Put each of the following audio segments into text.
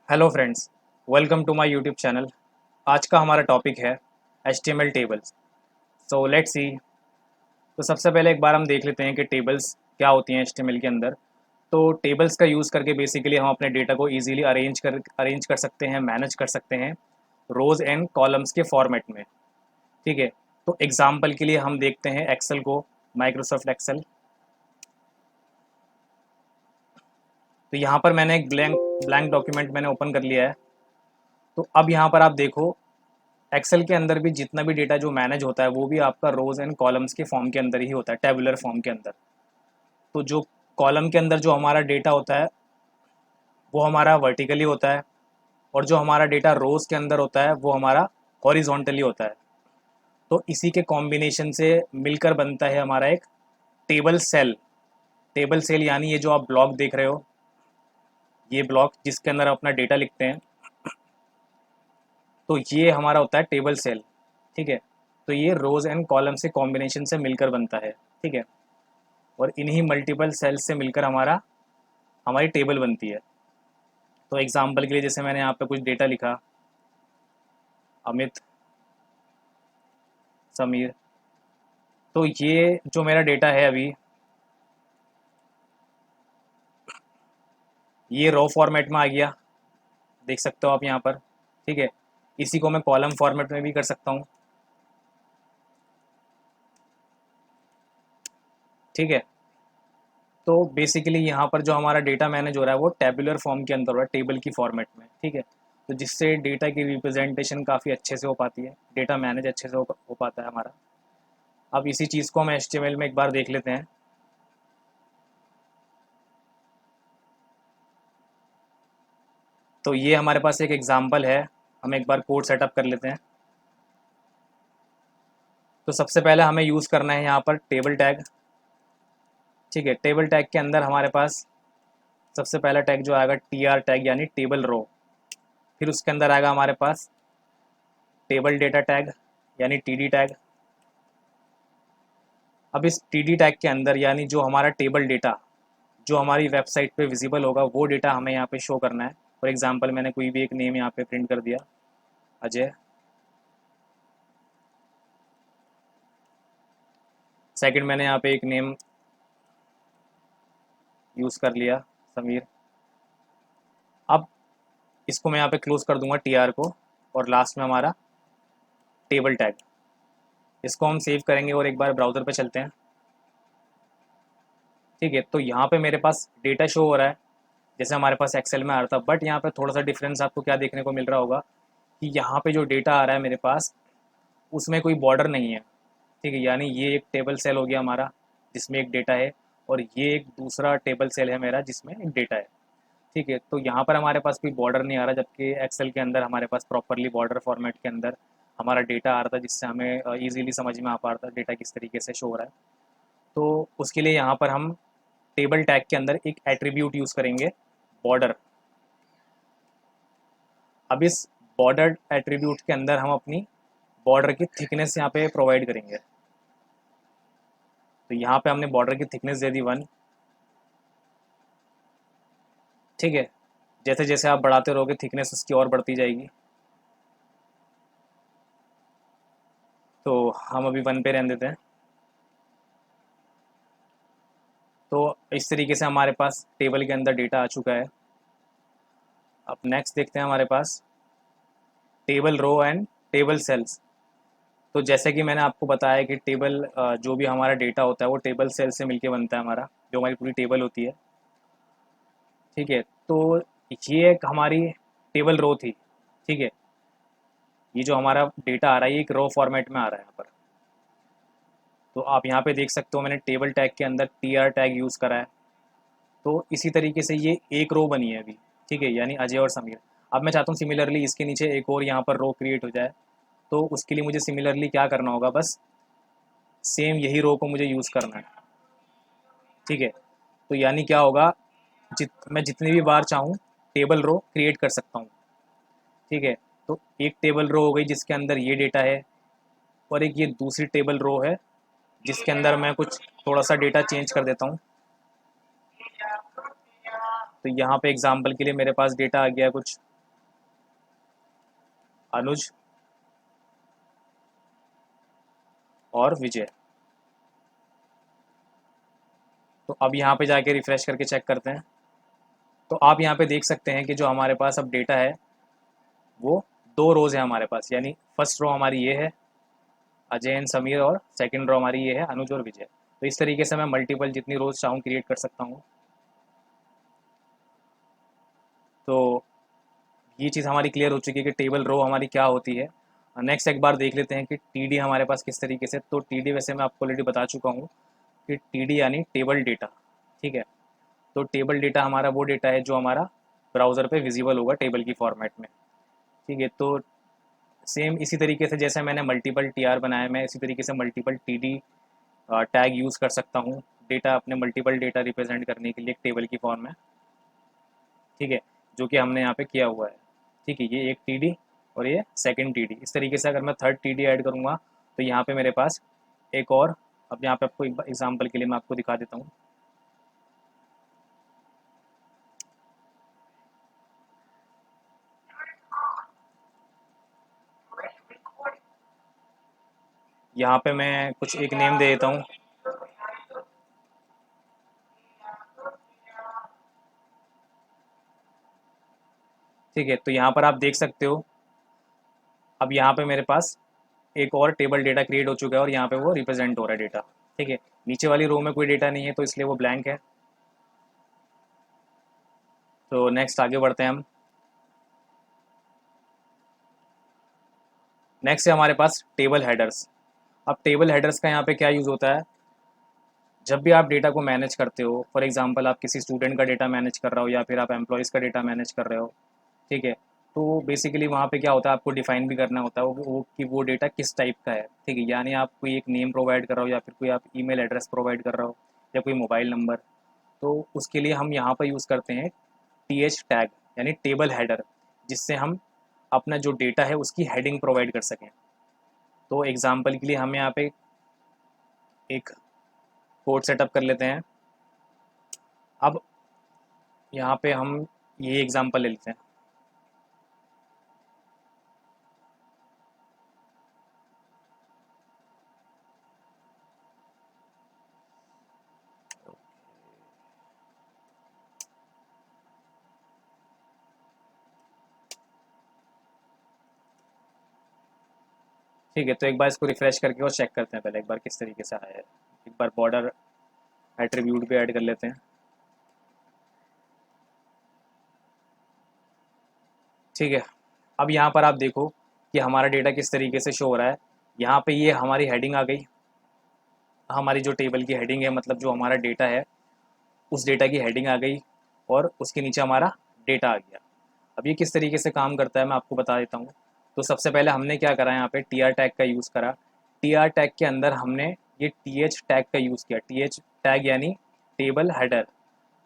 Hello friends, welcome to my YouTube channel. आज का हमारा टॉपिक है HTML tables. So let's see. तो सबसे पहले एक बार हम देख लेते हैं कि टेबल्स क्या होती हैं HTML के अंदर। तो टेबल्स का यूज़ करके बेसिकली हम अपने डेटा को इजीली अरेंज कर सकते हैं, मैनेज कर सकते हैं रोज़ एंड कॉलम्स के फॉर्मेट में। ठीक है। तो एग्जांपल के लिए हम देखते हैं एक्सेल को, माइक्रोसॉफ्ट एक्सेल। तो यहाँ पर मैंने एक ब्लैंक ब्लैंक डॉक्यूमेंट मैंने ओपन कर लिया है। तो अब यहाँ पर आप देखो, एक्सेल के अंदर भी जितना भी डेटा जो मैनेज होता है वो भी आपका रोज एंड कॉलम्स के फॉर्म के अंदर ही होता है, टेबुलर फॉर्म के अंदर। तो जो कॉलम के अंदर जो हमारा डेटा होता है वो हमारा वर्टिकली होता है, और जो हमारा डेटा रोज के अंदर होता है वो हमारा हॉरिजॉन्टली होता है। तो इसी के कॉम्बिनेशन से मिलकर बनता है हमारा एक टेबल सेल। टेबल सेल यानी ये जो आप ब्लॉक देख रहे हो, ये ब्लॉक जिसके अंदर आप अपना डेटा लिखते हैं, तो ये हमारा होता है टेबल सेल। ठीक है। तो ये रोज एंड कॉलम से कॉम्बिनेशन से मिलकर बनता है। ठीक है। और इन्हीं मल्टीपल सेल्स से मिलकर हमारी टेबल बनती है। तो एग्जांपल के लिए जैसे मैंने यहाँ पे कुछ डेटा लिखा, अमित, समीर। तो ये जो मेरा डेटा है अभी, ये रॉ फॉर्मेट में आ गया, देख सकते हो आप यहाँ पर। ठीक है। इसी को मैं कॉलम फॉर्मेट में भी कर सकता हूँ। ठीक है। तो बेसिकली यहाँ पर जो हमारा डेटा मैनेज हो रहा है वो टेबुलर फॉर्म के अंदर हो रहा है, टेबल की फॉर्मेट में। ठीक है। तो जिससे डेटा की रिप्रेजेंटेशन काफ़ी अच्छे से हो पाती है, डेटा मैनेज अच्छे से हो पाता है हमारा। अब इसी चीज़ को हम HTML में एक बार देख लेते हैं। तो ये हमारे पास एक एग्जाम्पल है, हम एक बार कोड सेटअप कर लेते हैं। तो सबसे पहले हमें यूज़ करना है यहाँ पर टेबल टैग। ठीक है। टेबल टैग के अंदर हमारे पास सबसे पहला टैग जो आएगा TR टैग यानी टेबल रो। फिर उसके अंदर आएगा हमारे पास टेबल डेटा टैग यानी TD टैग। अब इस TD टैग के अंदर यानी जो हमारा टेबल डेटा जो हमारी वेबसाइट पे विजिबल होगा वो डेटा हमें यहाँ पे शो करना है। फॉर एग्जांपल मैंने कोई भी एक नेम यहाँ पे प्रिंट कर दिया, अजय। सेकंड मैंने यहाँ पे एक नेम यूज़ कर लिया, समीर। अब इसको मैं यहाँ पे क्लोज कर दूंगा TR को, और लास्ट में हमारा टेबल टैग। इसको हम सेव करेंगे और एक बार ब्राउज़र पे चलते हैं। ठीक है। तो यहाँ पे मेरे पास डेटा शो हो रहा है जैसे हमारे पास एक्सेल में आ रहा था, बट यहाँ पे थोड़ा सा डिफरेंस आपको क्या देखने को मिल रहा होगा कि यहाँ पे जो डेटा आ रहा है मेरे पास उसमें कोई बॉर्डर नहीं है। ठीक है। यानी ये एक टेबल सेल हो गया हमारा जिसमें एक डेटा है, और ये एक दूसरा टेबल सेल है मेरा जिसमें एक डेटा है। ठीक है। तो यहाँ पर हमारे पास कोई बॉर्डर नहीं आ रहा, जबकि एक्सेल के अंदर हमारे पास प्रॉपरली बॉर्डर फॉर्मेट के अंदर हमारा डेटा आ रहा था, जिससे हमें ईजिली समझ में आ पा रहा था डेटा किस तरीके से शो हो रहा है। तो उसके लिए यहाँ पर हम टेबल टैग के अंदर एक एट्रीब्यूट यूज़ करेंगे, बॉर्डर। अब इस बॉर्डर एट्रीब्यूट के अंदर हम अपनी बॉर्डर की थिकनेस यहाँ पे प्रोवाइड करेंगे। तो यहाँ पे हमने बॉर्डर की थिकनेस दे दी 1। ठीक है। जैसे जैसे आप बढ़ाते रहोगे थिकनेस उसकी और बढ़ती जाएगी। तो हम अभी 1 पे रहने देते हैं। तो इस तरीके से हमारे पास टेबल के अंदर डेटा आ चुका है। अब नेक्स्ट देखते हैं हमारे पास table row and table cells. तो जैसे कि मैंने आपको बताया कि टेबल जो भी हमारा डेटा होता है वो टेबल सेल से मिलके बनता है हमारा, जो हमारी पूरी टेबल होती है। ठीक है। तो ये एक हमारी टेबल रो थी। ठीक है। ये जो हमारा डेटा आ रहा है ये एक रो फॉर्मेट में आ रहा है यहाँ पर। तो आप यहाँ पे देख सकते हो मैंने टेबल टैग के अंदर TR टैग यूज़ करा है। तो इसी तरीके से ये एक रो बनी है अभी। ठीक है। यानी अजय और समीर। अब मैं चाहता हूँ सिमिलरली इसके नीचे एक और यहाँ पर रो क्रिएट हो जाए। तो उसके लिए मुझे सिमिलरली क्या करना होगा, बस सेम यही रो को मुझे यूज़ करना है। ठीक है। तो यानी क्या होगा, मैं जितनी भी बार चाहूँ टेबल रो क्रिएट कर सकता हूँ। ठीक है। तो एक टेबल रो हो गई जिसके अंदर ये डेटा है, और एक ये दूसरी टेबल रो है जिसके अंदर मैं कुछ थोड़ा सा डेटा चेंज कर देता हूँ। तो यहाँ पे एग्जांपल के लिए मेरे पास डेटा आ गया कुछ अनुज और विजय। तो अब यहाँ पे जाके रिफ़्रेश करके चेक करते हैं। तो आप यहाँ पे देख सकते हैं कि जो हमारे पास अब डेटा है वो 2 रोज़ है हमारे पास, यानी फर्स्ट रो हमारी ये है अजय एंड समीर, और सेकंड रो हमारी ये है अनुज और विजय। तो इस तरीके से मैं मल्टीपल जितनी रोज़ चाहूँ क्रिएट कर सकता हूँ। तो ये चीज़ हमारी क्लियर हो चुकी है कि टेबल रो हमारी क्या होती है। नेक्स्ट एक बार देख लेते हैं कि टीडी हमारे पास किस तरीके से। तो टीडी वैसे मैं आपको ऑलरेडी बता चुका हूँ कि टीडी यानी टेबल डेटा, ठीक है। तो टेबल डेटा हमारा वो डेटा है जो हमारा ब्राउज़र पे विजिबल होगा टेबल की फॉर्मेट में, ठीक है। तो सेम इसी तरीके से जैसे मैंने मल्टीपल टीआर बनाया, मैं इसी तरीके से मल्टीपल टीडी टैग यूज़ कर सकता हूँ डेटा अपने मल्टीपल डेटा रिप्रेजेंट करने के लिए एक टेबल की फॉर्म में, ठीक है, जो कि हमने यहाँ पे किया हुआ है। ठीक है, ये एक टीडी और ये सेकंड टीडी। इस तरीके से अगर मैं थर्ड टीडी ऐड करूँगा तो यहाँ पे मेरे पास एक और, अब यहाँ पे आपको एक एग्जांपल के लिए मैं आपको दिखा देता हूँ। यहाँ पे मैं कुछ एक नेम दे देता हूँ। ठीक है, तो यहाँ पर आप देख सकते हो अब यहाँ पे मेरे पास एक और टेबल डेटा क्रिएट हो चुका है और यहाँ पे वो रिप्रेजेंट हो रहा है डेटा। ठीक है, नीचे वाली रो में कोई डेटा नहीं है तो इसलिए वो ब्लैंक है। तो नेक्स्ट आगे बढ़ते हैं हम। नेक्स्ट है हमारे पास टेबल हेडर्स। अब टेबल हेडर्स का यहाँ पे क्या यूज़ होता है, जब भी आप डेटा को मैनेज करते हो, फॉर एग्जांपल आप किसी स्टूडेंट का डेटा मैनेज कर रहे हो या फिर आप एम्प्लॉयज़ का डेटा मैनेज कर रहे हो, ठीक है, तो बेसिकली वहाँ पे क्या होता है, आपको डिफाइन भी करना होता है वो कि वो डेटा किस टाइप का है। ठीक है, यानी आप कोई एक नेम प्रोवाइड कर रहे हो या फिर कोई आप ईमेल एड्रेस प्रोवाइड कर रहे हो या कोई मोबाइल नंबर, तो उसके लिए हम यहाँ पर यूज़ करते हैं टी एच टैग यानी टेबल हेडर, जिससे हम अपना जो डेटा है उसकी हेडिंग प्रोवाइड कर सकें। तो एग्जांपल के लिए हम यहाँ पे एक कोड सेटअप कर लेते हैं। अब यहाँ पे हम ये एग्जांपल ले लेते हैं। ठीक है, तो एक बार इसको रिफ्रेश करके और चेक करते हैं पहले एक बार किस तरीके से आया है। एक बार बॉर्डर एट्रीब्यूट भी ऐड कर लेते हैं। ठीक है, अब यहाँ पर आप देखो कि हमारा डेटा किस तरीके से शो हो रहा है। यहाँ पे ये हमारी हेडिंग आ गई, हमारी जो टेबल की हेडिंग है, मतलब जो हमारा डेटा है उस डेटा की हेडिंग आ गई और उसके नीचे हमारा डेटा आ गया। अब ये किस तरीके से काम करता है मैं आपको बता देता हूँ। तो सबसे पहले हमने क्या करा, यहाँ पे टी आर टैग का यूज़ करा। टी आर टैग के अंदर हमने ये टी एच टैग का यूज़ किया। टी एच टैग यानी टेबल हेडर।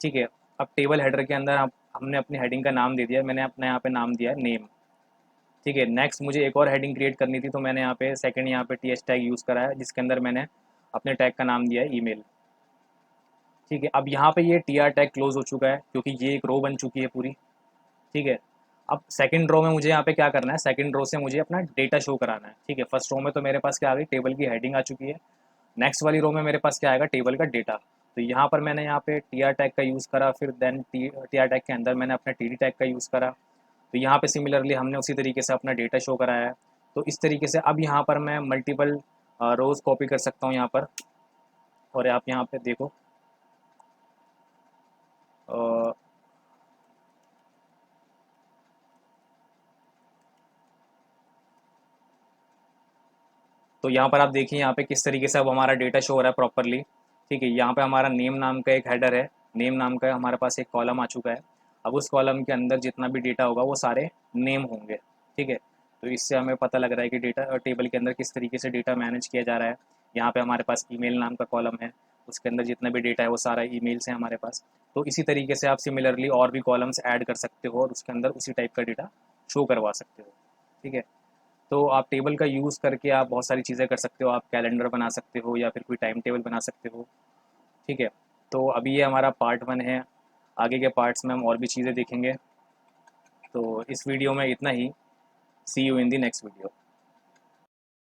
ठीक है, अब टेबल हेडर के अंदर हमने अपनी हेडिंग का नाम दे दिया। मैंने अपने यहाँ पे नाम दिया नेम। ठीक है, नेक्स्ट मुझे एक और हेडिंग क्रिएट करनी थी तो मैंने यहाँ पे सेकंड यहाँ पे टी एच टैग यूज़ करा है, जिसके अंदर मैंने अपने टैग का नाम दिया है ईमेल। ठीक है, अब यहाँ पे ये टी आर टैग क्लोज हो चुका है क्योंकि ये एक रो बन चुकी है पूरी। ठीक है, अब सेकंड रो में मुझे यहाँ पे क्या करना है, सेकंड रो से मुझे अपना डेटा शो कराना है। ठीक है, फर्स्ट रो में तो मेरे पास क्या आ गई, टेबल की हेडिंग आ चुकी है। नेक्स्ट वाली रो में मेरे पास क्या आएगा, टेबल का डेटा। तो यहाँ पर मैंने यहाँ पे टी आर टैग का यूज़ करा, फिर देन टी आर टैग के अंदर मैंने अपना टी डी टैग का यूज़ करा। तो यहाँ पे सिमिलरली हमने उसी तरीके से अपना डेटा शो कराया है। तो इस तरीके से अब यहाँ पर मैं मल्टीपल रोज़ कॉपी कर सकता हूँ यहाँ पर। और आप यहाँ पे देखो अ, तो यहाँ पर आप देखिए यहाँ पे किस तरीके से अब हमारा डेटा शो हो रहा है प्रॉपरली। ठीक है, यहाँ पे हमारा नेम नाम का एक हेडर है, नेम नाम का हमारे पास एक कॉलम आ चुका है। अब उस कॉलम के अंदर जितना भी डेटा होगा वो सारे नेम होंगे। ठीक है, तो इससे हमें पता लग रहा है कि डेटा टेबल के अंदर किस तरीके से डेटा मैनेज किया जा रहा है। यहाँ पे हमारे पास ईमेल नाम का कॉलम है, उसके अंदर जितना भी डेटा है वो सारा ईमेल्स है हमारे पास। तो इसी तरीके से आप सिमिलरली और भी कॉलम्स ऐड कर सकते हो और उसके अंदर उसी टाइप का डेटा शो करवा सकते हो। ठीक है, तो आप टेबल का यूज़ करके आप बहुत सारी चीज़ें कर सकते हो। आप कैलेंडर बना सकते हो या फिर कोई टाइम टेबल बना सकते हो। ठीक है, तो अभी ये हमारा पार्ट 1 है। आगे के पार्ट्स में हम और भी चीज़ें देखेंगे। तो इस वीडियो में इतना ही। See you in the next video.